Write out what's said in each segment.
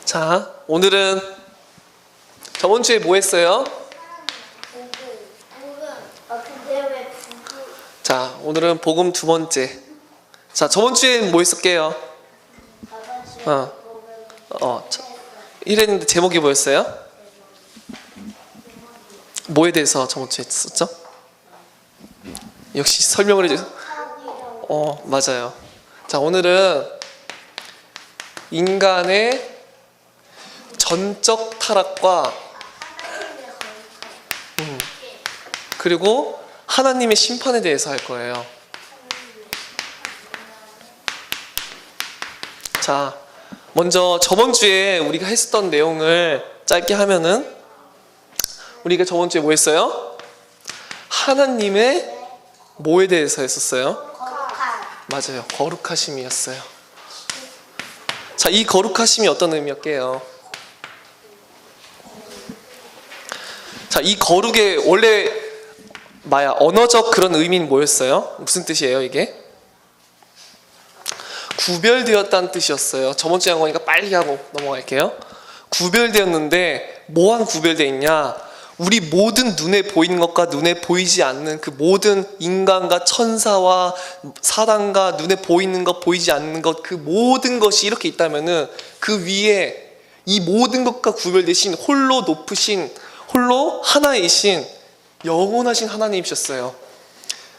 자, 오늘은 저번 주에 뭐 했어요? 자, 오늘은 복음 두 번째. 자, 저번 주에 뭐 했을게요? 이랬는데 제목이 뭐였어요? 뭐에 대해서 저번 주에 했었죠? 역시 설명을 해주세요. 맞아요. 자, 오늘은 인간의 전적 타락과 그리고 하나님의 심판에 대해서 할 거예요. 자, 먼저 저번 주에 우리가 했었던 내용을 짧게 하면은 우리가 저번 주에 뭐 했어요? 하나님의 뭐에 대해서 했었어요? 맞아요. 거룩하심이었어요. 자, 이 거룩하심이 어떤 의미였게요? 자, 이 거룩의 원래 언어적 그런 의미는 뭐였어요? 무슨 뜻이에요, 이게? 구별되었다는 뜻이었어요. 저번 주에 한 거니까 빨리 하고 넘어갈게요. 구별되었는데 뭐랑 구별되어 있냐? 우리 모든 눈에 보이는 것과 눈에 보이지 않는 그 모든 인간과 천사와 사단과 눈에 보이는 것, 보이지 않는 것, 그 모든 것이 이렇게 있다면은 그 위에 이 모든 것과 구별되신 홀로 높으신, 홀로 하나이신 영원하신 하나님이셨어요.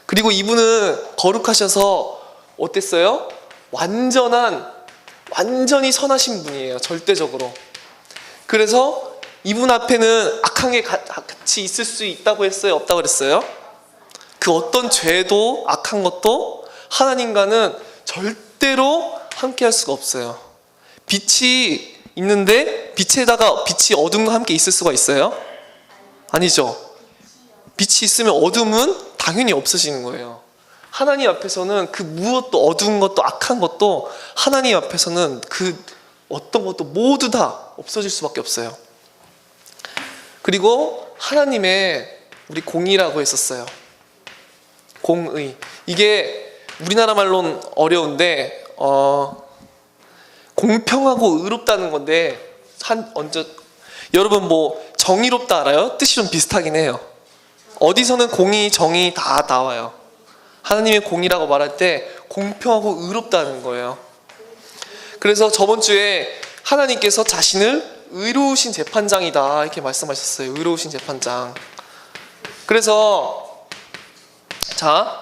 그리고 이분은 거룩하셔서 어땠어요? 완전히 선하신 분이에요. 절대적으로. 그래서 이분 앞에는 악한 게 같이 있을 수 있다고 했어요? 없다고 그랬어요? 그 어떤 죄도 악한 것도 하나님과는 절대로 함께 할 수가 없어요. 빛이 있는데 빛에다가 빛이 어둠과 함께 있을 수가 있어요? 아니죠. 빛이 있으면 어둠은 당연히 없어지는 거예요. 하나님 앞에서는 그 무엇도 어두운 것도 악한 것도 하나님 앞에서는 그 어떤 것도 모두 다 없어질 수밖에 없어요. 그리고 하나님의 우리 공의라고 했었어요. 공의. 이게 우리나라 말로는 어려운데 공평하고 의롭다는 건데 여러분 뭐 정의롭다 알아요? 뜻이 좀 비슷하긴 해요. 어디서는 공의, 정의 다 나와요. 하나님의 공의라고 말할 때 공평하고 의롭다는 거예요. 그래서 저번 주에 하나님께서 자신을 의로우신 재판장이다 이렇게 말씀하셨어요. 의로우신 재판장. 그래서 자,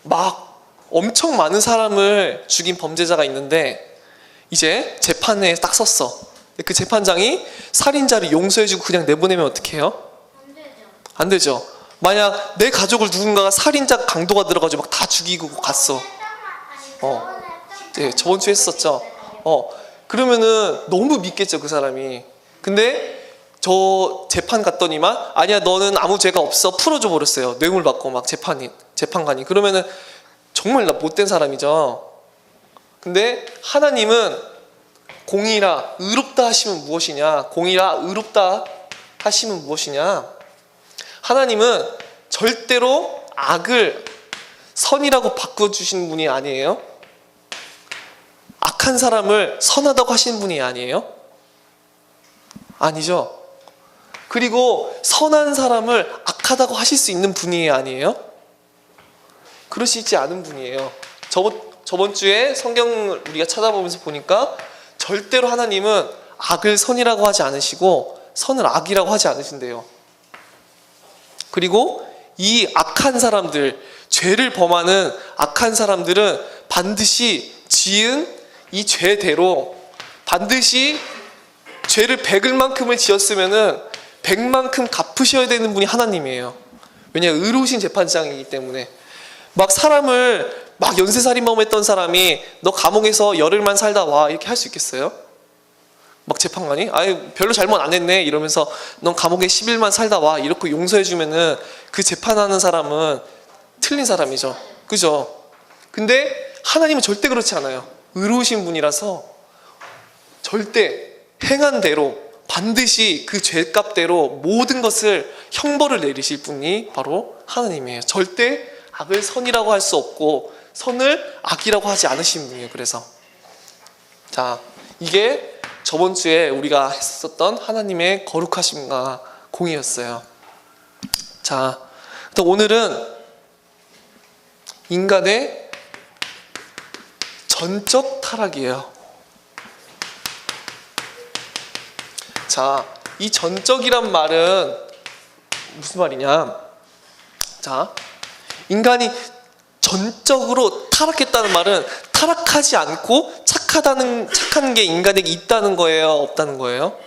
막 엄청 많은 사람을 죽인 범죄자가 있는데 이제 재판에 딱 섰어. 그 재판장이 살인자를 용서해주고 그냥 내보내면 어떻게 해요? 안 되죠. 만약 내 가족을 누군가가 살인자 강도가 들어가지고 막 다 죽이고 갔어. 네, 저번 주에 했었죠. 그러면은 너무 믿겠죠, 그 사람이. 근데 저 재판 갔더니만 아니야, 너는 아무 죄가 없어, 풀어줘 버렸어요. 뇌물 받고 막 재판관이. 그러면은 정말 나 못된 사람이죠. 근데 하나님은 공의라 의롭다 하시면 무엇이냐? 공의라 의롭다 하시면 무엇이냐? 하나님은 절대로 악을 선이라고 바꿔주시는 분이 아니에요. 악한 사람을 선하다고 하시는 분이 아니에요. 아니죠. 그리고 선한 사람을 악하다고 하실 수 있는 분이 아니에요. 그러시지 않은 분이에요. 저번 주에 성경을 우리가 찾아보면서 보니까 절대로 하나님은 악을 선이라고 하지 않으시고 선을 악이라고 하지 않으신대요. 그리고 이 악한 사람들, 죄를 범하는 악한 사람들은 반드시 지은 이 죄대로 반드시 죄를 100만큼을 지었으면은 100만큼 갚으셔야 되는 분이 하나님이에요. 왜냐하면 의로우신 재판장이기 때문에. 막 사람을 막 연쇄살인범 했던 사람이 너 감옥에서 열흘만 살다 와 이렇게 할 수 있겠어요? 막 재판관이 별로 잘못 안 했네 이러면서 넌 감옥에 10일만 살다 와 이렇게 용서해 주면은 그 재판하는 사람은 틀린 사람이죠. 그죠? 근데 하나님은 절대 그렇지 않아요. 의로우신 분이라서 절대 행한 대로 반드시 그 죄값대로 모든 것을 형벌을 내리실 분이 바로 하나님이에요. 절대 악을 선이라고 할 수 없고 선을 악이라고 하지 않으신 분이에요. 그래서 자, 이게 저번 주에 우리가 했었던 하나님의 거룩하심과 공의였어요. 자, 오늘은 인간의 전적 타락이에요. 자, 이 전적이란 말은 무슨 말이냐? 자, 인간이 전적으로 타락했다는 말은 타락하지 않고 착한 게 인간에게 있다는 거예요, 없다는 거예요?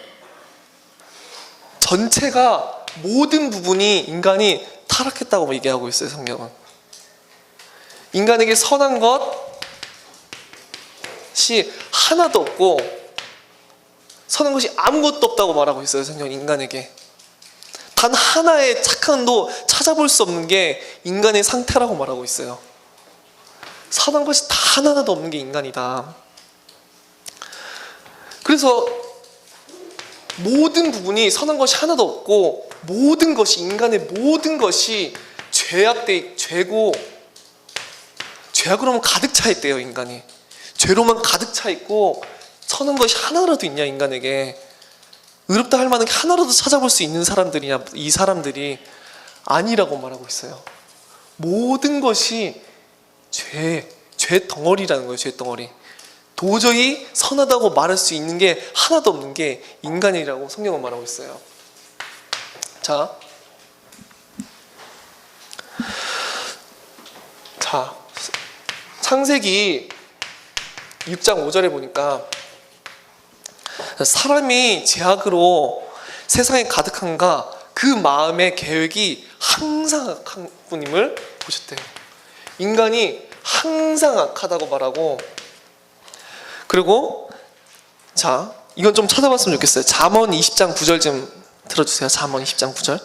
전체가 모든 부분이 인간이 타락했다고 얘기하고 있어요, 성경은. 인간에게 선한 것이 하나도 없고 선한 것이 아무것도 없다고 말하고 있어요, 성경은. 인간에게 단 하나의 착함도 찾아볼 수 없는 게 인간의 상태라고 말하고 있어요. 선한 것이 다 하나도 없는 게 인간이다. 그래서 모든 부분이 선한 것이 하나도 없고 모든 것이, 인간의 모든 것이 죄고 죄악으로만 가득 차 있대요. 인간이 죄로만 가득 차 있고 선한 것이 하나라도 있냐, 인간에게 의롭다 할 만한 게 하나라도 찾아볼 수 있는 사람들이냐, 이 사람들이 아니라고 말하고 있어요. 모든 것이 죄 덩어리라는 거예요. 죄 덩어리. 도저히 선하다고 말할 수 있는 게 하나도 없는 게 인간이라고 성경은 말하고 있어요. 자, 창세기 6장 5절에 보니까 사람이 죄악으로 세상에 가득한가 그 마음의 계획이 항상 악한 분임을 보셨대요. 인간이 항상 악하다고 말하고, 그리고 자, 이건 좀 찾아봤으면 좋겠어요. 잠언 20장 9절 좀 들어주세요. 잠언 20장 9절.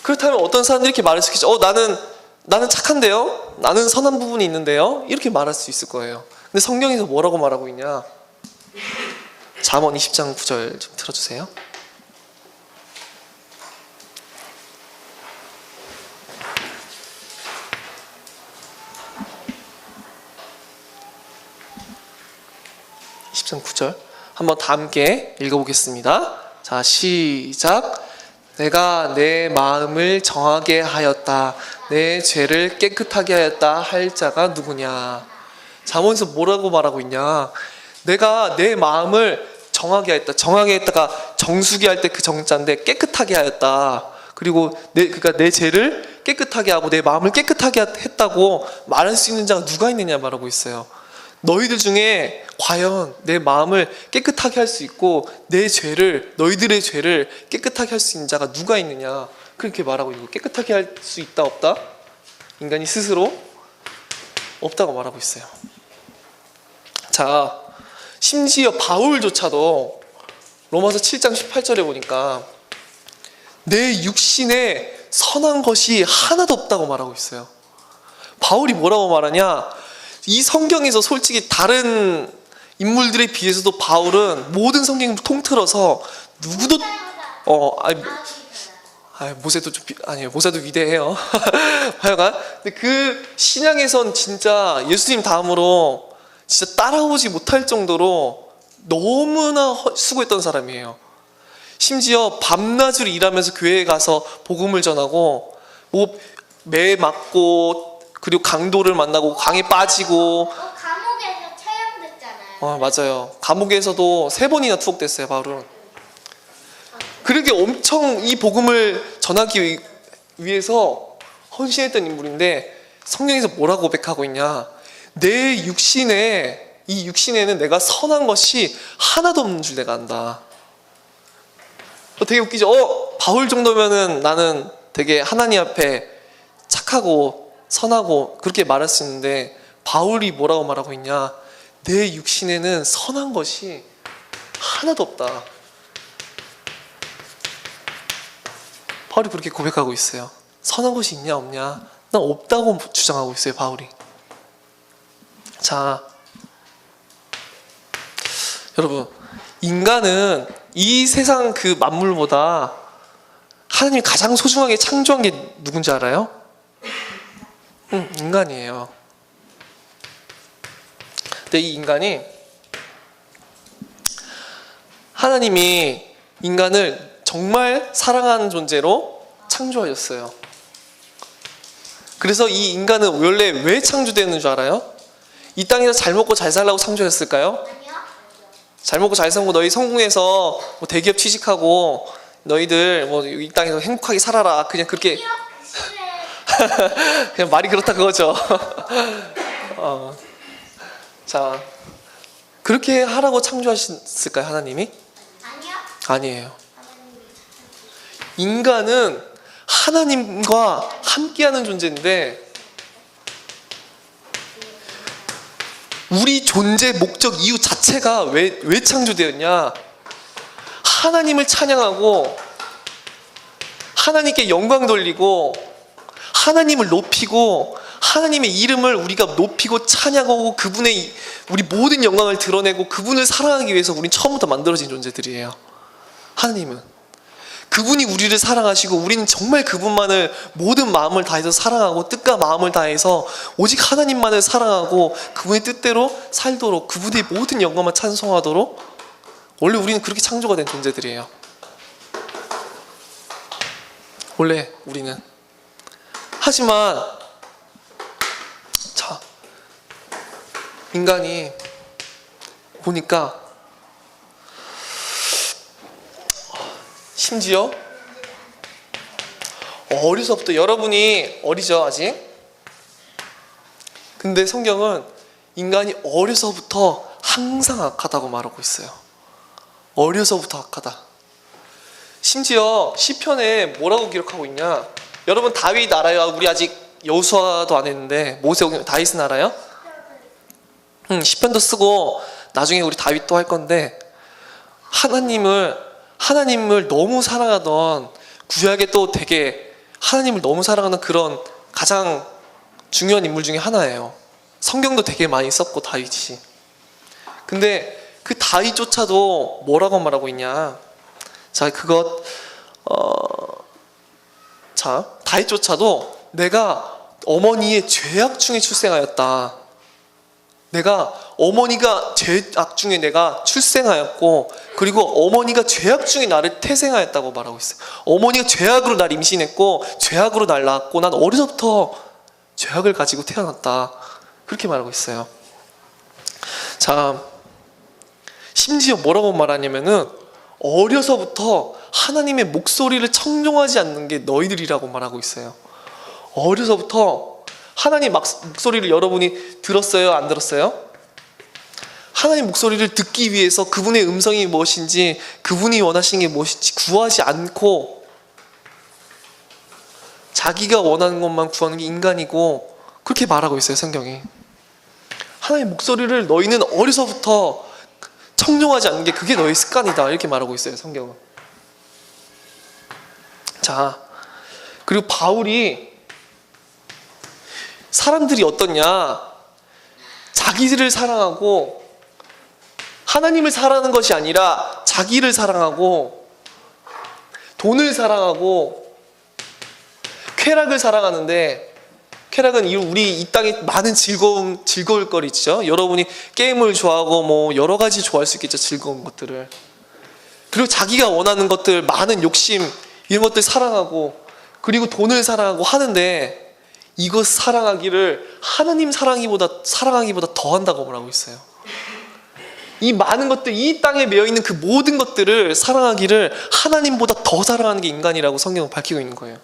그렇다면 어떤 사람들이 이렇게 말할 수 있겠죠. 나는 착한데요? 나는 선한 부분이 있는데요? 이렇게 말할 수 있을 거예요. 근데 성경에서 뭐라고 말하고 있냐? 잠언 20장 9절 좀 들어주세요. (10장 9절) 한번 다 함께 읽어보겠습니다. 자, 시작. 내가 내 마음을 정하게 하였다. 내 죄를 깨끗하게 하였다 할 자가 누구냐? 잠언에서 뭐라고 말하고 있냐? 내가 내 마음을 정하게 하였다. 정하게 했다가 정수기 할 때 그 정자인데 깨끗하게 하였다. 그리고 그러니까 내 죄를 깨끗하게 하고 내 마음을 깨끗하게 했다고 말할 수 있는 자가 누가 있느냐 말하고 있어요. 너희들 중에 과연 내 마음을 깨끗하게 할 수 있고 너희들의 죄를 깨끗하게 할 수 있는 자가 누가 있느냐, 그렇게 말하고 있고, 깨끗하게 할 수 있다 없다? 인간이 스스로 없다고 말하고 있어요. 자, 심지어 바울조차도 로마서 7장 18절에 보니까 내 육신에 선한 것이 하나도 없다고 말하고 있어요. 바울이 뭐라고 말하냐? 이 성경에서 솔직히 다른 인물들에 비해서도 바울은 모든 성경을 통틀어서 누구도 모세도 위대해요. 하여간 근데 그 신약에선 진짜 예수님 다음으로 진짜 따라오지 못할 정도로 너무나 수고했던 사람이에요. 심지어 밤낮으로 일하면서 교회에 가서 복음을 전하고 매 맞고, 그리고 강도를 만나고 강에 빠지고. 감옥에서 처형됐잖아요. 맞아요. 감옥에서도 3번이나 투옥됐어요, 바울은. 그렇게 엄청 이 복음을 전하기 위해서 헌신했던 인물인데 성경에서 뭐라고 고백하고 있냐? 이 육신에는 내가 선한 것이 하나도 없는 줄 내가 안다. 되게 웃기죠? 바울 정도면은 나는 되게 하나님 앞에 착하고 선하고 그렇게 말할 수 있는데 바울이 뭐라고 말하고 있냐? 내 육신에는 선한 것이 하나도 없다. 바울이 그렇게 고백하고 있어요. 선한 것이 있냐 없냐? 난 없다고 주장하고 있어요, 바울이. 자, 여러분, 인간은 이 세상 그 만물보다 하나님이 가장 소중하게 창조한 게 누군지 알아요? 인간이에요. 근데 이 인간이 하나님이 인간을 정말 사랑하는 존재로 창조하셨어요. 그래서 이 인간은 원래 왜 창조되는 줄 알아요? 이 땅에서 잘 먹고 잘 살라고 창조했을까요? 아니요. 잘 먹고 잘 살고 너희 성공해서 뭐 대기업 취직하고 너희들 뭐 이 땅에서 행복하게 살아라, 그냥 그렇게 기억 실에 그냥 말이 그렇다 그거죠. 자, 그렇게 하라고 창조하셨을까요, 하나님이? 아니요. 아니에요. 하나님이 인간은 하나님과 함께하는 존재인데 우리 존재 목적 이유 자체가 왜 창조되었냐? 하나님을 찬양하고 하나님께 영광 돌리고 하나님을 높이고 하나님의 이름을 우리가 높이고 찬양하고 그분의 우리 모든 영광을 드러내고 그분을 사랑하기 위해서 우린 처음부터 만들어진 존재들이에요. 하나님은 그분이 우리를 사랑하시고 우리는 정말 그분만을 모든 마음을 다해서 사랑하고 뜻과 마음을 다해서 오직 하나님만을 사랑하고 그분의 뜻대로 살도록 그분의 모든 영광만 찬송하도록 원래 우리는 그렇게 창조가 된 존재들이에요. 원래 우리는. 하지만 자, 인간이 보니까 심지어 어려서부터, 여러분이 어리죠 아직? 근데 성경은 인간이 어려서부터 항상 악하다고 말하고 있어요. 어려서부터 악하다. 심지어 시편에 뭐라고 기록하고 있냐? 여러분 다윗 알아요? 우리 아직 여호수아도 안 했는데 모세오경 다윗은 알아요? 시편도 쓰고 나중에 우리 다윗도 할 건데 하나님을 너무 사랑하던, 구약에 또 되게 하나님을 너무 사랑하는 그런 가장 중요한 인물 중에 하나예요. 성경도 되게 많이 썼고 다윗이. 근데 그 다윗조차도 뭐라고 말하고 있냐? 자, 다윗조차도 내가 어머니의 죄악 중에 출생하였다. 내가 어머니가 죄악 중에 내가 출생하였고 그리고 어머니가 죄악 중에 나를 태생하였다고 말하고 있어요. 어머니가 죄악으로 날 임신했고 죄악으로 날 낳았고 난 어려서부터 죄악을 가지고 태어났다. 그렇게 말하고 있어요. 자, 심지어 뭐라고 말하냐면은 어려서부터 하나님의 목소리를 청종하지 않는 게 너희들이라고 말하고 있어요. 어려서부터 하나님 목소리를 여러분이 들었어요? 안 들었어요? 하나님 목소리를 듣기 위해서 그분의 음성이 무엇인지 그분이 원하시는 게 무엇인지 구하지 않고 자기가 원하는 것만 구하는 게 인간이고 그렇게 말하고 있어요 성경이. 하나님 목소리를 너희는 어려서부터 청종하지 않는 게 그게 너희 습관이다 이렇게 말하고 있어요 성경은. 자, 그리고 바울이 사람들이 어떻냐? 자기들을 사랑하고 하나님을 사랑하는 것이 아니라 자기를 사랑하고 돈을 사랑하고 쾌락을 사랑하는데, 쾌락은 우리 이 땅에 많은 즐거울 거리 있죠. 여러분이 게임을 좋아하고 뭐 여러 가지 좋아할 수 있겠죠. 즐거운 것들을. 그리고 자기가 원하는 것들, 많은 욕심 이런 것들 사랑하고 그리고 돈을 사랑하고 하는데 이것 사랑하기를 하나님 사랑하기보다 더 한다고 말하고 있어요. 이 많은 것들, 이 땅에 매여있는 그 모든 것들을 사랑하기를 하나님보다 더 사랑하는 게 인간이라고 성경은 밝히고 있는 거예요.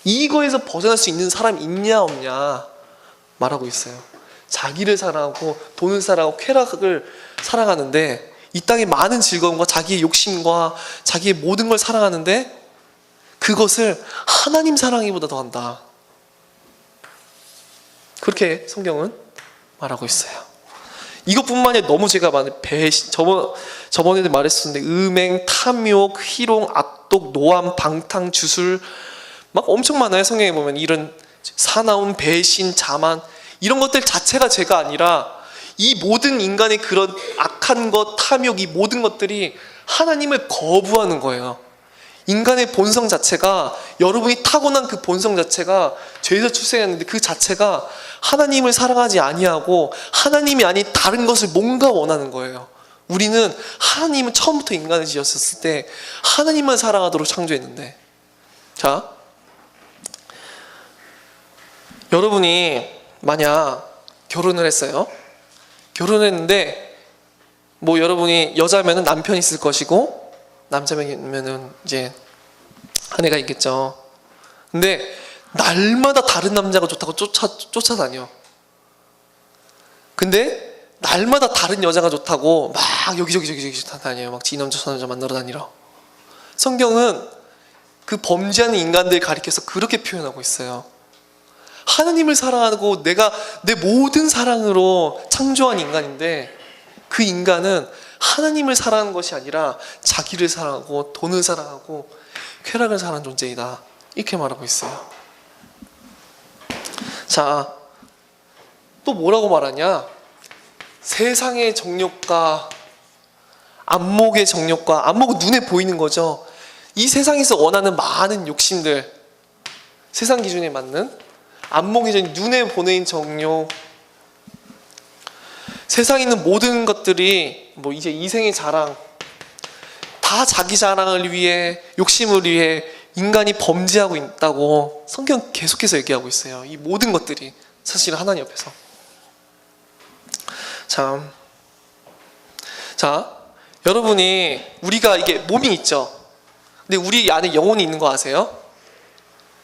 이거에서 벗어날 수 있는 사람이 있냐 없냐 말하고 있어요. 자기를 사랑하고 돈을 사랑하고 쾌락을 사랑하는데 이 땅의 많은 즐거움과 자기의 욕심과 자기의 모든 걸 사랑하는데 그것을 하나님 사랑하기보다 더 한다. 그렇게 성경은 말하고 있어요. 이것뿐만 아니라 너무 제가 많은 배신, 저번에도 말했었는데 음행, 탐욕, 희롱, 악독, 노함, 방탕, 주술 막 엄청 많아요. 성경에 보면 이런 사나움, 배신, 자만 이런 것들 자체가 죄가 아니라 이 모든 인간의 그런 악한 것, 탐욕 이 모든 것들이 하나님을 거부하는 거예요. 인간의 본성 자체가, 여러분이 타고난 그 본성 자체가 죄에서 출생했는데 그 자체가 하나님을 사랑하지 아니하고 하나님이 아닌 다른 것을 뭔가 원하는 거예요. 우리는 하나님은 처음부터 인간을 지었을 때 하나님만 사랑하도록 창조했는데, 자, 여러분이 만약 결혼을 했어요. 결혼했는데 뭐 여러분이 여자면은 남편이 있을 것이고 남자면은 이제 아내가 있겠죠. 근데 날마다 다른 남자가 좋다고 쫓아다녀. 근데 날마다 다른 여자가 좋다고 막 여기저기 다녀요. 막 이 남자 저 남자 만나러 다니러. 성경은 그 범죄하는 인간들 가리켜서 그렇게 표현하고 있어요. 하나님을 사랑하고 내가 내 모든 사랑으로 창조한 인간인데, 그 인간은 하나님을 사랑하는 것이 아니라 자기를 사랑하고 돈을 사랑하고 쾌락을 사랑하는 존재이다, 이렇게 말하고 있어요. 자, 또 뭐라고 말하냐? 세상의 정욕과 안목의 정욕과, 안목은 눈에 보이는 거죠. 이 세상에서 원하는 많은 욕심들, 세상 기준에 맞는 안목의 정, 눈에 보는 정욕, 세상에 있는 모든 것들이 뭐 이제 이생의 자랑, 다 자기 자랑을 위해, 욕심을 위해 인간이 범죄하고 있다고 성경 계속해서 얘기하고 있어요. 이 모든 것들이 사실 하나님 옆에서. 자, 여러분이, 우리가 이게 몸이 있죠. 근데 우리 안에 영혼이 있는 거 아세요?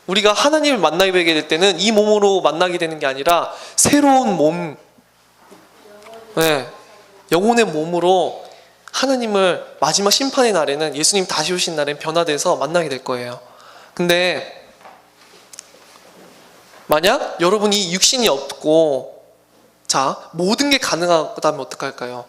우리가 하나님을 만나게 될 때는 이 몸으로 만나게 되는 게 아니라 새로운 몸, 네, 영혼의 몸으로 하나님을 마지막 심판의 날에는, 예수님 다시 오신 날엔 변화돼서 만나게 될 거예요. 근데 만약 여러분이 육신이 없고, 자, 모든 게 가능하다면 어떡할까요?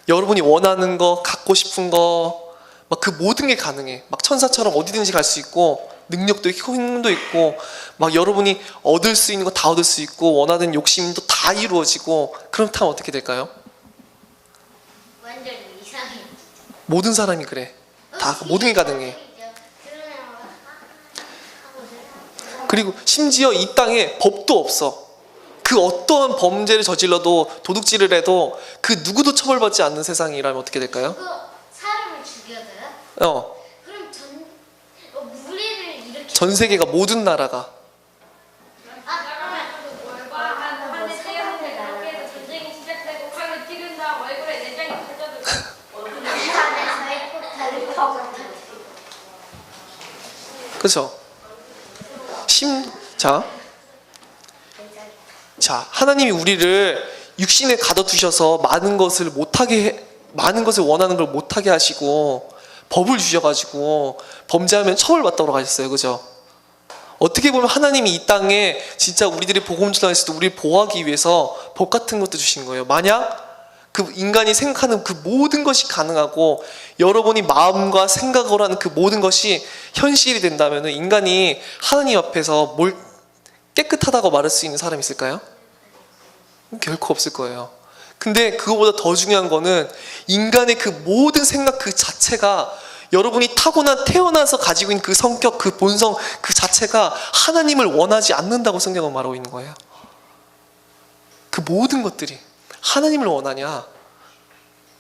여러분이 원하는 거, 갖고 싶은 거, 막 그 모든 게 가능해. 막 천사처럼 어디든지 갈 수 있고, 능력도 있고 힘도 있고, 막 여러분이 얻을 수 있는 거 다 얻을 수 있고, 원하는 욕심도 다 이루어지고, 그렇다면 어떻게 될까요? 완전 이상해. 모든 사람이 그래. 다 모든 게 가능해. 그리고 심지어 이 땅에 법도 없어. 그 어떠한 범죄를 저질러도, 도둑질을 해도 그 누구도 처벌받지 않는 세상이라면 어떻게 될까요? 그거 사람을 죽여도요? 그럼 무리를 이렇게 전 세계가, 모든 나라가. 전쟁이 시작되고 칼을 찌른다, 얼굴에 내장이 터져도 북한에서의 폭탄을 퍼붓는. 그렇죠? 자, 하나님이 우리를 육신에 가둬두셔서 많은 것을 원하는 걸 못하게 하시고 법을 주셔가지고 범죄하면 처벌받도록 하셨어요. 그죠? 어떻게 보면 하나님이 이 땅에 진짜 우리들이 복음 전하했을 때 우리를 보호하기 위해서 법 같은 것도 주신 거예요. 만약 그 인간이 생각하는 그 모든 것이 가능하고 여러분이 마음과 생각으로 하는 그 모든 것이 현실이 된다면 인간이 하나님 앞에서 뭘 깨끗하다고 말할 수 있는 사람이 있을까요? 결코 없을 거예요. 근데 그거보다 더 중요한 거는 인간의 그 모든 생각 그 자체가, 여러분이 타고난, 태어나서 가지고 있는 그 성격, 그 본성 그 자체가 하나님을 원하지 않는다고 성경은 말하고 있는 거예요. 그 모든 것들이 하나님을 원하냐?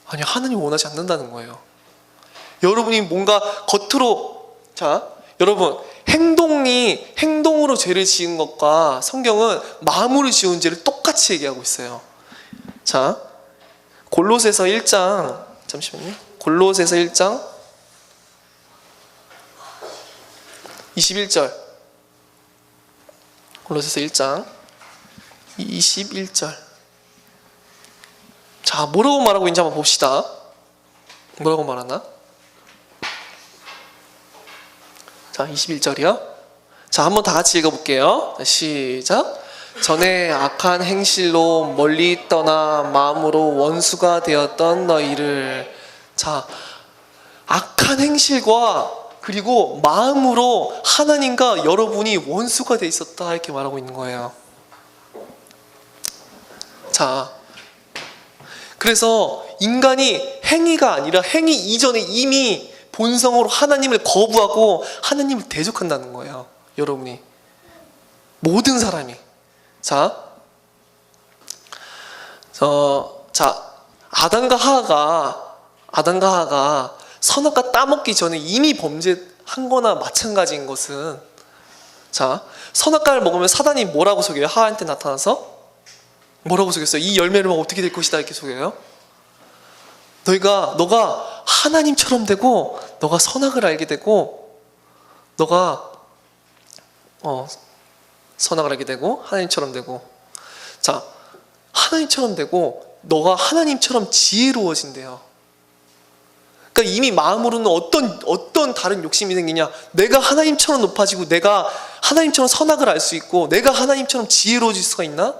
아니요, 하나님을 원하지 않는다는 거예요. 여러분이 뭔가 겉으로, 자, 여러분, 행동으로 죄를 지은 것과 성경은 마음으로 지은 죄를 똑같이 얘기하고 있어요. 자, 골로새서 1장, 잠시만요. 골로새서 1장 21절. 골로새서 1장 21절. 자, 뭐라고 말하고 있는지 한번 봅시다. 뭐라고 말하나? 자, 21절이요. 자, 한번 다 같이 읽어볼게요. 시작. 전에 악한 행실로 멀리 떠나 마음으로 원수가 되었던 너희를. 자, 악한 행실과 그리고 마음으로 하나님과 여러분이 원수가 돼 있었다, 이렇게 말하고 있는 거예요. 자, 그래서 인간이 행위가 아니라 행위 이전에 이미 본성으로 하나님을 거부하고 하나님을 대적한다는 거예요. 여러분이, 모든 사람이. 자, 아담과 하하가 선악과 따먹기 전에 이미 범죄한 거나 마찬가지인 것은, 자, 선악과를 먹으면 사단이 뭐라고 속여요? 하하한테 나타나서 뭐라고 속였어요? 이 열매를 먹으면 어떻게 될 것이다 이렇게 속여요. 너가 하나님처럼 되고 너가 선악을 알게 되고 너가 선악을 알게 되고 하나님처럼 되고, 자, 하나님처럼 되고 너가 하나님처럼 지혜로워진대요. 그러니까 이미 마음으로는 어떤 다른 욕심이 생기냐? 내가 하나님처럼 높아지고 내가 하나님처럼 선악을 알 수 있고 내가 하나님처럼 지혜로워질 수가 있나?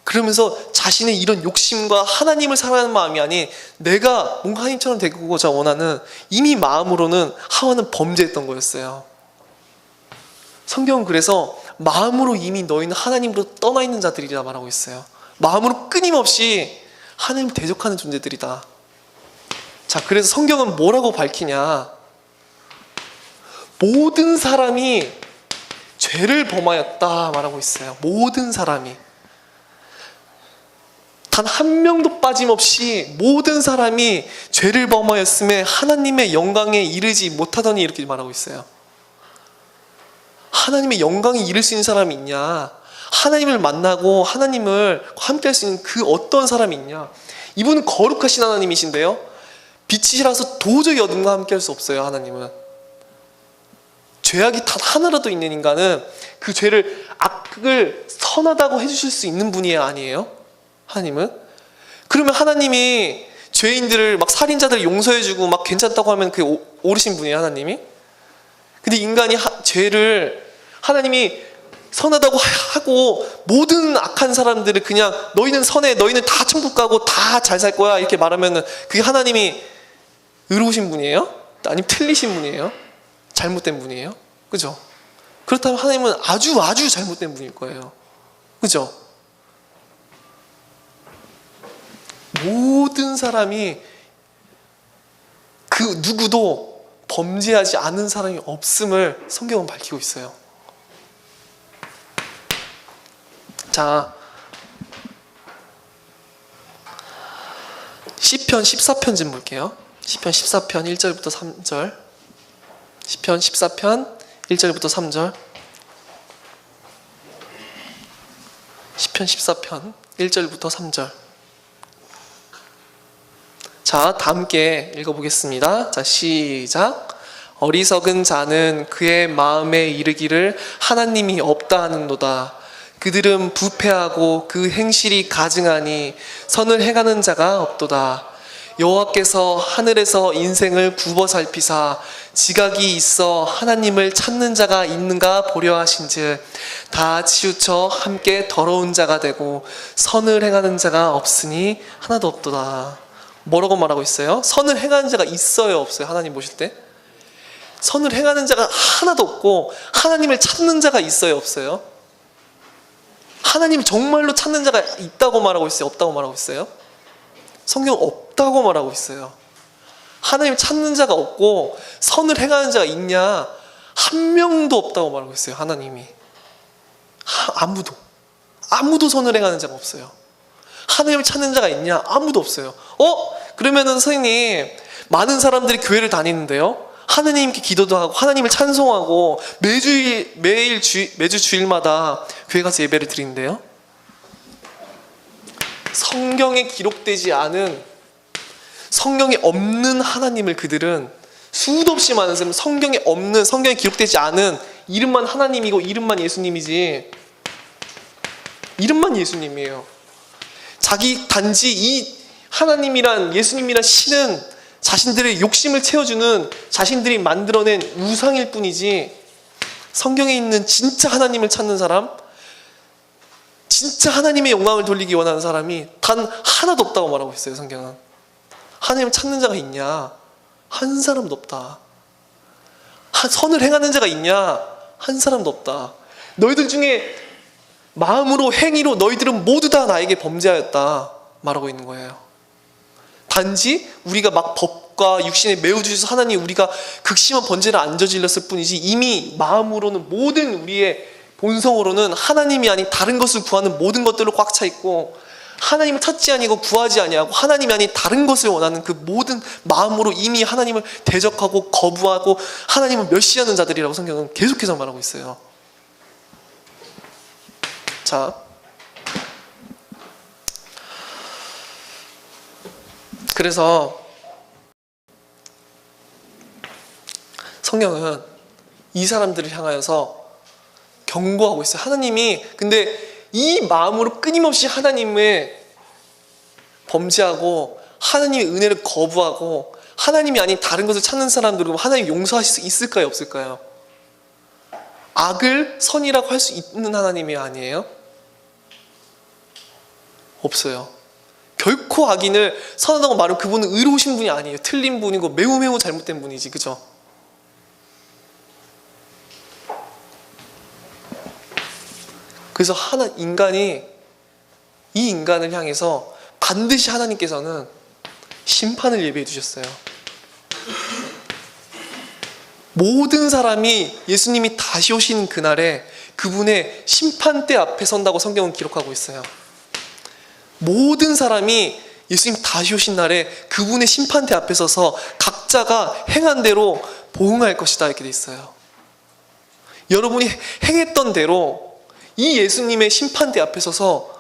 그러면서 자신의 이런 욕심과 하나님을 사랑하는 마음이 아닌 내가 뭔가 하나님처럼 되고자 원하는, 이미 마음으로는 하와는 범죄했던 거였어요. 성경은 그래서 마음으로 이미 너희는 하나님으로 떠나 있는 자들이라 말하고 있어요. 마음으로 끊임없이 하나님을 대적하는 존재들이다. 자, 그래서 성경은 뭐라고 밝히냐? 모든 사람이 죄를 범하였다 말하고 있어요. 모든 사람이. 단 한 명도 빠짐없이 모든 사람이 죄를 범하였음에 하나님의 영광에 이르지 못하더니 이렇게 말하고 있어요. 하나님의 영광에 이를 수 있는 사람이 있냐? 하나님을 만나고 하나님을 함께 할 수 있는 그 어떤 사람이 있냐? 이분은 거룩하신 하나님이신데요, 빛이시라서 도저히 어둠과 함께 할 수 없어요. 하나님은 죄악이 단 하나라도 있는 인간은 그 죄를, 악을 선하다고 해주실 수 있는 분이 아니에요? 하나님은? 그러면 하나님이 죄인들을 막 살인자들 용서해주고 막 괜찮다고 하면 그게 옳으신 분이에요, 하나님이? 근데 인간이 죄를 하나님이 선하다고 하고 모든 악한 사람들을 그냥 너희는 선해, 너희는 다 천국 가고 다 잘 살 거야 이렇게 말하면은 그게 하나님이 의로우신 분이에요? 아니면 틀리신 분이에요? 잘못된 분이에요? 그죠? 그렇다면 하나님은 아주 잘못된 분일 거예요. 그죠? 모든 사람이, 그 누구도 범죄하지 않은 사람이 없음을 성경은 밝히고 있어요. 자, 시편 14편 좀 볼게요. 시편 14편 1절부터 3절. 시편 14편 1절부터 3절. 시편 14편 1절부터 3절. 자, 다 함께 읽어보겠습니다. 자, 시작. 어리석은 자는 그의 마음에 이르기를 하나님이 없다 하는도다. 그들은 부패하고 그 행실이 가증하니 선을 행하는 자가 없도다. 여호와께서 하늘에서 인생을 굽어 살피사 지각이 있어 하나님을 찾는 자가 있는가 보려 하신즉 다 치우쳐 함께 더러운 자가 되고 선을 행하는 자가 없으니 하나도 없도다. 뭐라고 말하고 있어요? 선을 행하는 자가 있어요, 없어요? 하나님 보실 때 선을 행하는 자가 하나도 없고 하나님을 찾는 자가 있어요, 없어요? 하나님 정말로 찾는 자가 있다고 말하고 있어요, 없다고 말하고 있어요? 성경은 없다고 말하고 있어요. 하나님 찾는 자가 없고 선을 행하는 자가 있냐? 한 명도 없다고 말하고 있어요. 하나님이 아무도 선을 행하는 자가 없어요. 하나님을 찾는 자가 있냐? 아무도 없어요. 그러면은 선생님, 많은 사람들이 교회를 다니는데요, 하나님께 기도도 하고 하나님을 찬송하고 매주 주일마다 교회 가서 예배를 드리는데요, 성경에 기록되지 않은, 성경에 없는 하나님을 그들은 수도 없이 많은 사람, 성경에 없는, 성경에 기록되지 않은 이름만 하나님이고 이름만 예수님이지, 이름만 예수님이에요. 자기 단지 이 하나님이란, 예수님이란 신은 자신들의 욕심을 채워주는, 자신들이 만들어낸 우상일 뿐이지, 성경에 있는 진짜 하나님을 찾는 사람, 진짜 하나님의 영광을 돌리기 원하는 사람이 단 하나도 없다고 말하고 있어요. 성경은 하나님을 찾는 자가 있냐? 한 사람도 없다. 선을 행하는 자가 있냐? 한 사람도 없다. 너희들 중에 마음으로 행위로 너희들은 모두 다 나에게 범죄하였다 말하고 있는 거예요. 단지 우리가 막 법과 육신에 매우 주셔서 하나님 우리가 극심한 번제를 안 저질렀을 뿐이지, 이미 마음으로는, 모든 우리의 본성으로는 하나님이 아닌 다른 것을 구하는 모든 것들로 꽉 차 있고, 하나님을 찾지 아니고 구하지 아니하고 하나님이 아닌 다른 것을 원하는 그 모든 마음으로 이미 하나님을 대적하고 거부하고 하나님을 멸시하는 자들이라고 성경은 계속해서 말하고 있어요. 자, 그래서 성경은 이 사람들을 향하여서 경고하고 있어요. 하나님이 근데 이 마음으로 끊임없이 하나님을 범죄하고 하나님의 은혜를 거부하고 하나님이 아닌 다른 것을 찾는 사람들은 하나님 용서하실 수 있을까요? 없을까요? 악을 선이라고 할 수 있는 하나님이 아니에요? 없어요. 결코 악인을 선하다고 말하면 그분은 의로우신 분이 아니에요. 틀린 분이고 매우 잘못된 분이지, 그죠? 그래서 이 인간을 향해서 반드시 하나님께서는 심판을 예비해 두셨어요. 모든 사람이 예수님이 다시 오시는 그날에 그분의 심판대 앞에 선다고 성경은 기록하고 있어요. 모든 사람이 예수님 다시 오신 날에 그분의 심판대 앞에 서서 각자가 행한 대로 보응할 것이다 이렇게 돼 있어요. 여러분이 행했던 대로 이 예수님의 심판대 앞에 서서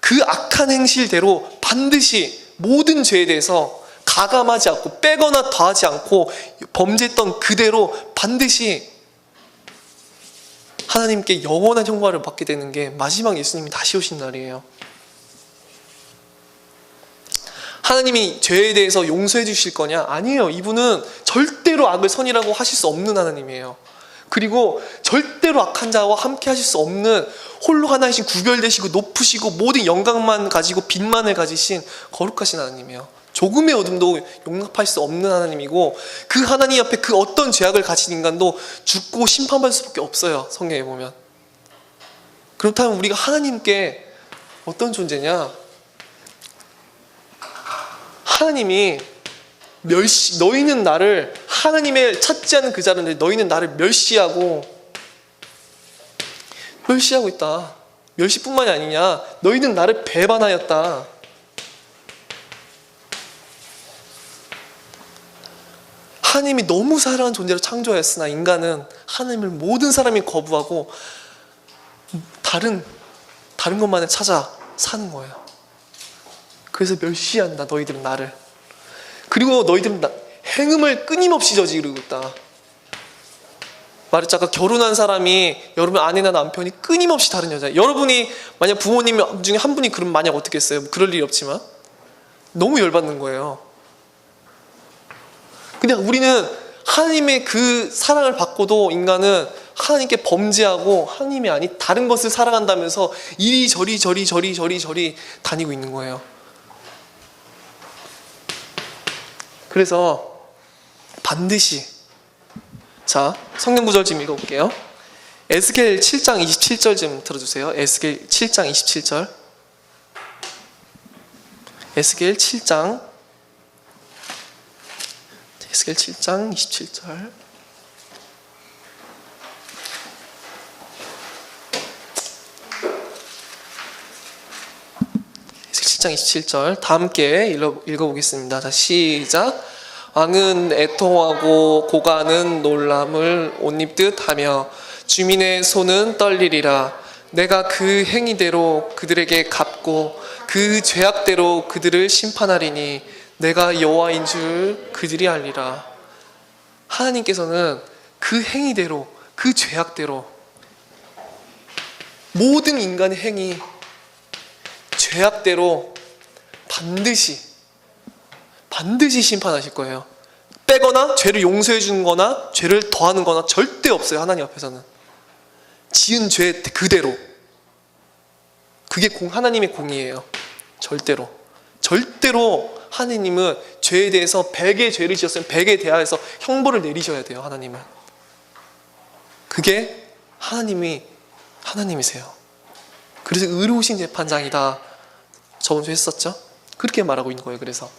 그 악한 행실대로 반드시 모든 죄에 대해서 가감하지 않고 빼거나 더하지 않고 범죄했던 그대로 반드시 하나님께 영원한 형벌을 받게 되는 게 마지막 예수님이 다시 오신 날이에요. 하나님이 죄에 대해서 용서해 주실 거냐? 아니에요. 이분은 절대로 악을 선이라고 하실 수 없는 하나님이에요. 그리고 절대로 악한 자와 함께 하실 수 없는 홀로 하나이신 구별되시고 높으시고 모든 영광만 가지고 빛만을 가지신 거룩하신 하나님이에요. 조금의 어둠도 용납할 수 없는 하나님이고 그 하나님 앞에 그 어떤 죄악을 가진 인간도 죽고 심판받을 수밖에 없어요. 성경에 보면. 그렇다면 우리가 하나님께 어떤 존재냐? 하나님이 너희는 나를 하나님을 찾지 않은 그 자는 너희는 나를 멸시하고 있다. 멸시뿐만이 아니냐, 너희는 나를 배반하였다. 하나님이 너무 사랑하는 존재로 창조하였으나 인간은 하나님을 모든 사람이 거부하고 다른 것만을 찾아 사는 거예요. 그래서 멸시한다. 너희들은 나를. 그리고 너희들은 행음을 끊임없이 저지르고 있다. 말했죠. 아까 결혼한 사람이 여러분 아내나 남편이 끊임없이 다른 여자. 여러분이 만약 부모님 중에 한 분이 그러면 만약 어떻게 했어요? 그럴 일이 없지만 너무 열받는 거예요. 근데 우리는 하나님의 그 사랑을 받고도 인간은 하나님께 범죄하고 하나님이 아닌 다른 것을 사랑한다면서 이리저리 다니고 있는 거예요. 그래서 반드시, 자, 성경 구절 좀 읽어볼게요. 에스겔 7장 27절 좀 들어주세요. 에스겔 7장 27절. 에스겔 7장 27절. 에스겔 7장 27절 다 함께 읽어보겠습니다. 자, 시작. 왕은 애통하고 고관은 놀람을 옷 입듯 하며 주민의 손은 떨리리라. 내가 그 행위대로 그들에게 갚고 그 죄악대로 그들을 심판하리니 내가 여호와인 줄 그들이 알리라. 하나님께서는 그 행위대로 그 죄악대로 모든 인간의 행위 죄악대로 반드시 심판하실 거예요. 빼거나 죄를 용서해 주는 거나 죄를 더하는 거나 절대 없어요. 하나님 앞에서는 지은 죄 그대로. 그게 하나님의 공의예요. 절대로 하나님은 죄에 대해서 100의 죄를 지었으면 100에 대하여서 형벌을 내리셔야 돼요. 하나님은. 그게 하나님이세요. 그래서 의로우신 재판장이다. 저번 주에 했었죠? 그렇게 말하고 있는 거예요. 그래서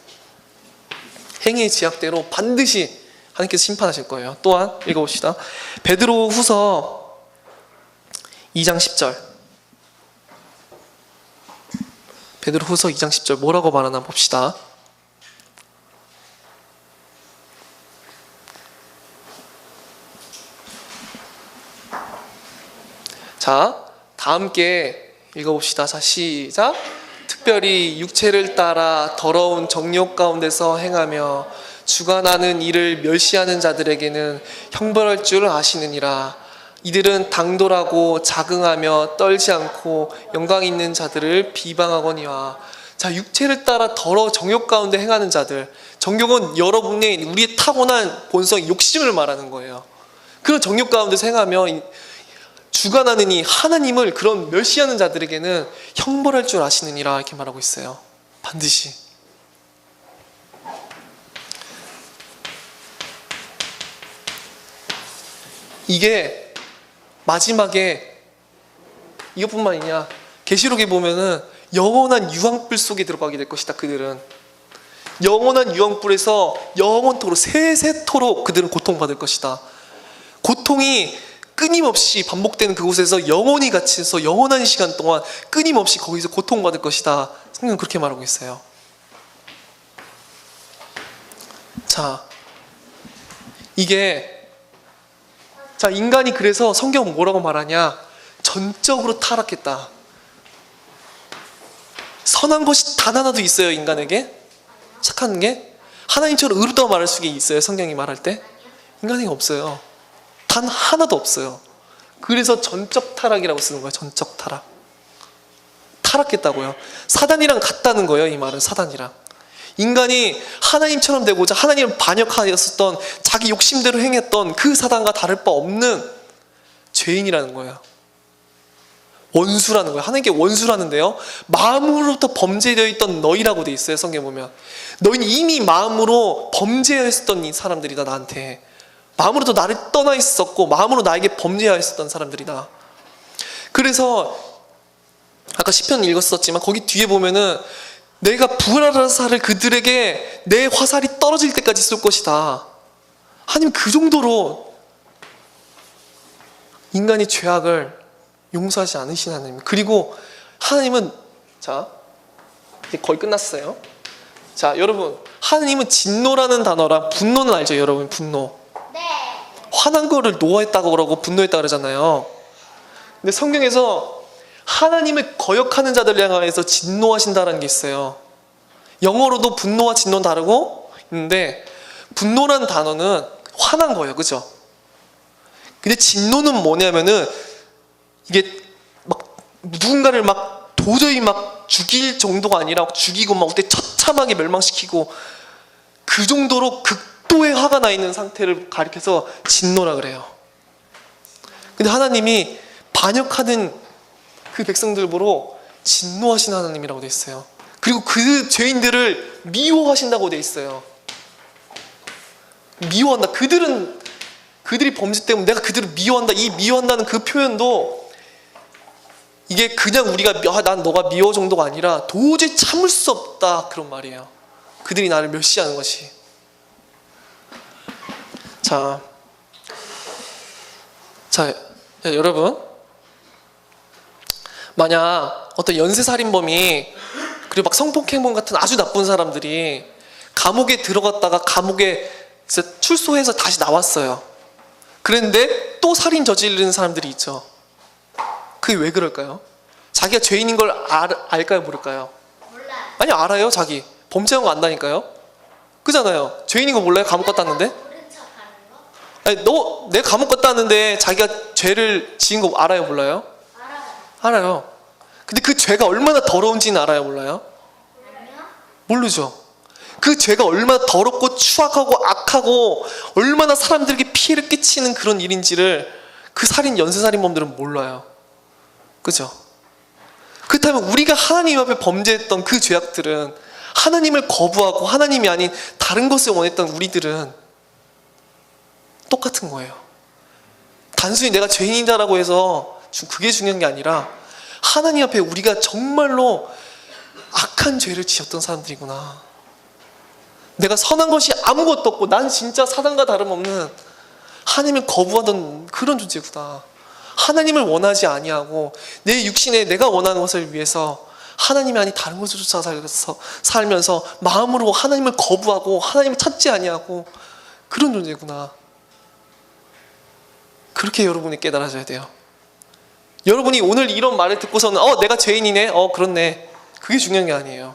행위의 지약대로 반드시 하나님께서 심판하실 거예요. 또한 읽어봅시다. 베드로 후서 2장 10절. 베드로후서 2장 10절 뭐라고 말하나 봅시다. 자, 다 함께 읽어봅시다. 자, 시작. 특별히 육체를 따라 더러운 정욕 가운데서 행하며 주관하는 이를 멸시하는 자들에게는 형벌할 줄 아시느니라. 이들은 당돌하고 자긍하며 떨지 않고 영광 있는 자들을 비방하거니와. 자, 육체를 따라 더러운 정욕 가운데 행하는 자들. 정욕은 여러분의 우리의 타고난 본성 욕심을 말하는 거예요. 그런 정욕 가운데서 행하며 주관하는 이 하나님을 그런 멸시하는 자들에게는 형벌할 줄 아시느니라 이렇게 말하고 있어요. 반드시. 이게 마지막에 이것뿐만 아니냐, 계시록에 보면은 영원한 유황불 속에 들어가게 될 것이다. 그들은 영원한 유황불에서 영원토록 세세토록 그들은 고통받을 것이다. 고통이 끊임없이 반복되는 그곳에서 영원히 갇혀서 영원한 시간 동안 끊임없이 거기서 고통받을 것이다. 성경은 그렇게 말하고 있어요. 자, 인간이 그래서 성경은 뭐라고 말하냐? 전적으로 타락했다. 선한 것이 단 하나도 있어요, 인간에게? 착한 게? 하나님처럼 의롭다고 말할 수 있어요, 성경이 말할 때? 인간에게 없어요. 단 하나도 없어요. 그래서 전적 타락이라고 쓰는 거예요. 전적 타락. 타락했다고요. 사단이랑 같다는 거예요. 이 말은 사단이랑. 인간이 하나님처럼 되고자 하나님을 반역하였었던, 자기 욕심대로 행했던 그 사단과 다를 바 없는 죄인이라는 거예요. 원수라는 거예요. 하나님께 원수라는데요, 마음으로부터 범죄되어 있던 너희라고 돼 있어요. 성경에 보면 너희는 이미 마음으로 범죄했었던 이 사람들이다. 나한테 마음으로도 나를 떠나 있었고 마음으로 나에게 범죄하였었던 사람들이다. 그래서 아까 시편 읽었었지만 거기 뒤에 보면은 내가 불화살을 그들에게 내 화살이 떨어질 때까지 쏠 것이다. 하나님 그 정도로 인간이 죄악을 용서하지 않으신 하나님. 그리고 하나님은, 자, 이제 거의 끝났어요. 자, 여러분, 하나님은 진노라는 단어랑 분노는 알죠? 여러분, 분노. 네. 화난 거를 노했다고 그러고 분노했다고 그러잖아요. 근데 성경에서 하나님을 거역하는 자들을 향해서 진노하신다는 게 있어요. 영어로도 분노와 진노는 다르고 있는데, 분노라는 단어는 화난 거예요. 그죠? 근데 진노는 뭐냐면은 이게 막 누군가를 막 도저히 막 죽일 정도가 아니라 죽이고 막 그때 처참하게 멸망시키고 그 정도로 극도의 화가 나 있는 상태를 가리켜서 진노라 그래요. 근데 하나님이 반역하는 그 백성들 보러 진노하신 하나님이라고 돼 있어요. 그리고 그 죄인들을 미워하신다고 돼 있어요. 미워한다. 그들이 범죄 때문에 내가 그들을 미워한다. 이 미워한다는 그 표현도 이게 그냥 우리가 난 너가 미워 정도가 아니라 도저히 참을 수 없다, 그런 말이에요. 그들이 나를 멸시하는 것이. 자, 여러분, 만약 어떤 연쇄살인범이 그리고 막 성폭행범 같은 아주 나쁜 사람들이 감옥에 들어갔다가 감옥에 출소해서 다시 나왔어요. 그런데 또 살인 저지르는 사람들이 있죠. 그게 왜 그럴까요? 자기가 죄인인 걸 알까요? 모를까요? 몰라요. 아니, 알아요. 자기 범죄한 거 안다니까요. 그잖아요. 죄인인 거 몰라요? 감옥 갔다 왔는데? 모른 척 하는 거? 아니, 내 감옥 갔다 왔는데 자기가 죄를 지은 거 알아요? 몰라요? 알아요. 알아요. 근데 그 죄가 얼마나 더러운지는 알아요? 몰라요? 아니요. 모르죠. 그 죄가 얼마나 더럽고 추악하고 악하고 얼마나 사람들에게 피해를 끼치는 그런 일인지를 그 연쇄살인범들은 몰라요. 그죠? 그렇다면 우리가 하나님 앞에 범죄했던 그 죄악들은, 하나님을 거부하고 하나님이 아닌 다른 것을 원했던 우리들은 똑같은 거예요. 단순히 내가 죄인이다라고 해서 그게 중요한 게 아니라 하나님 앞에 우리가 정말로 악한 죄를 지었던 사람들이구나. 내가 선한 것이 아무것도 없고 난 진짜 사단과 다름없는 하나님을 거부하던 그런 존재구나. 하나님을 원하지 아니하고 내 육신에 내가 원하는 것을 위해서 하나님이 아닌 다른 것을 쫓아 살면서 마음으로 하나님을 거부하고 하나님을 찾지 아니하고 그런 존재구나. 그렇게 여러분이 깨달아져야 돼요. 여러분이 오늘 이런 말을 듣고서는 내가 죄인이네, 그렇네, 그게 중요한 게 아니에요.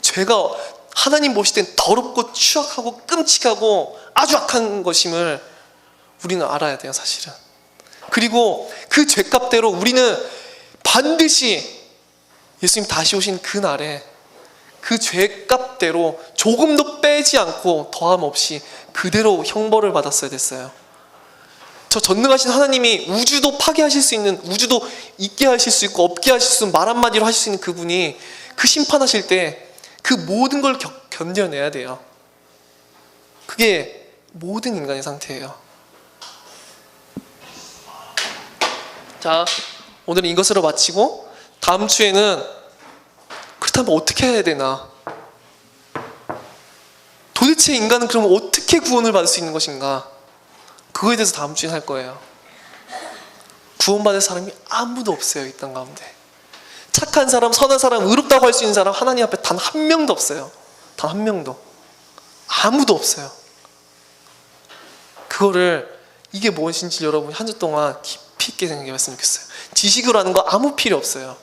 죄가 하나님 보실 땐 더럽고 추악하고 끔찍하고 아주 악한 것임을 우리는 알아야 돼요, 사실은. 그리고 그 죄값대로 우리는 반드시 예수님 다시 오신 그날에 그 죄값대로 조금도 빼지 않고 더함 없이 그대로 형벌을 받았어야 됐어요. 저 전능하신 하나님이 우주도 파괴하실 수 있는, 우주도 있게 하실 수 있고 없게 하실 수 있는, 말 한마디로 하실 수 있는 그분이 그 심판하실 때 그 모든 걸 견뎌내야 돼요. 그게 모든 인간의 상태예요. 자, 오늘은 이것으로 마치고 다음 주에는 그렇다면 어떻게 해야 되나? 도대체 인간은 그럼 어떻게 구원을 받을 수 있는 것인가? 그거에 대해서 다음 주에 할 거예요. 구원받을 사람이 아무도 없어요, 이 땅 가운데. 착한 사람, 선한 사람, 의롭다고 할 수 있는 사람 하나님 앞에 단 한 명도 없어요. 단 한 명도. 아무도 없어요. 그거를 이게 무엇인지 여러분이 한 주 동안 깊이 있게 생각해봤으면 좋겠어요. 지식으로 하는 거 아무 필요 없어요.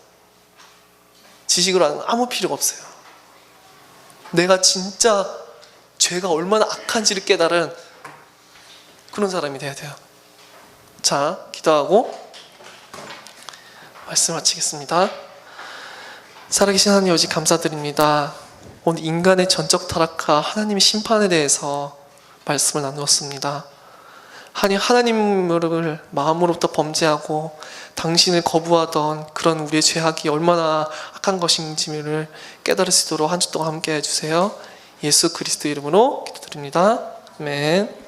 지식으로 하는 거 아무 필요가 없어요. 내가 진짜 죄가 얼마나 악한지를 깨달은 그런 사람이 돼야 돼요. 자, 기도하고 말씀 마치겠습니다. 살아계신 하나님, 오직 감사드립니다. 오늘 인간의 전적 타락과 하나님의 심판에 대해서 말씀을 나누었습니다. 하나님을 마음으로부터 범죄하고 당신을 거부하던 그런 우리의 죄악이 얼마나 악한 것인지를 깨달을 수 있도록 한 주 동안 함께 해주세요. 예수 그리스도 이름으로 기도드립니다. 아멘.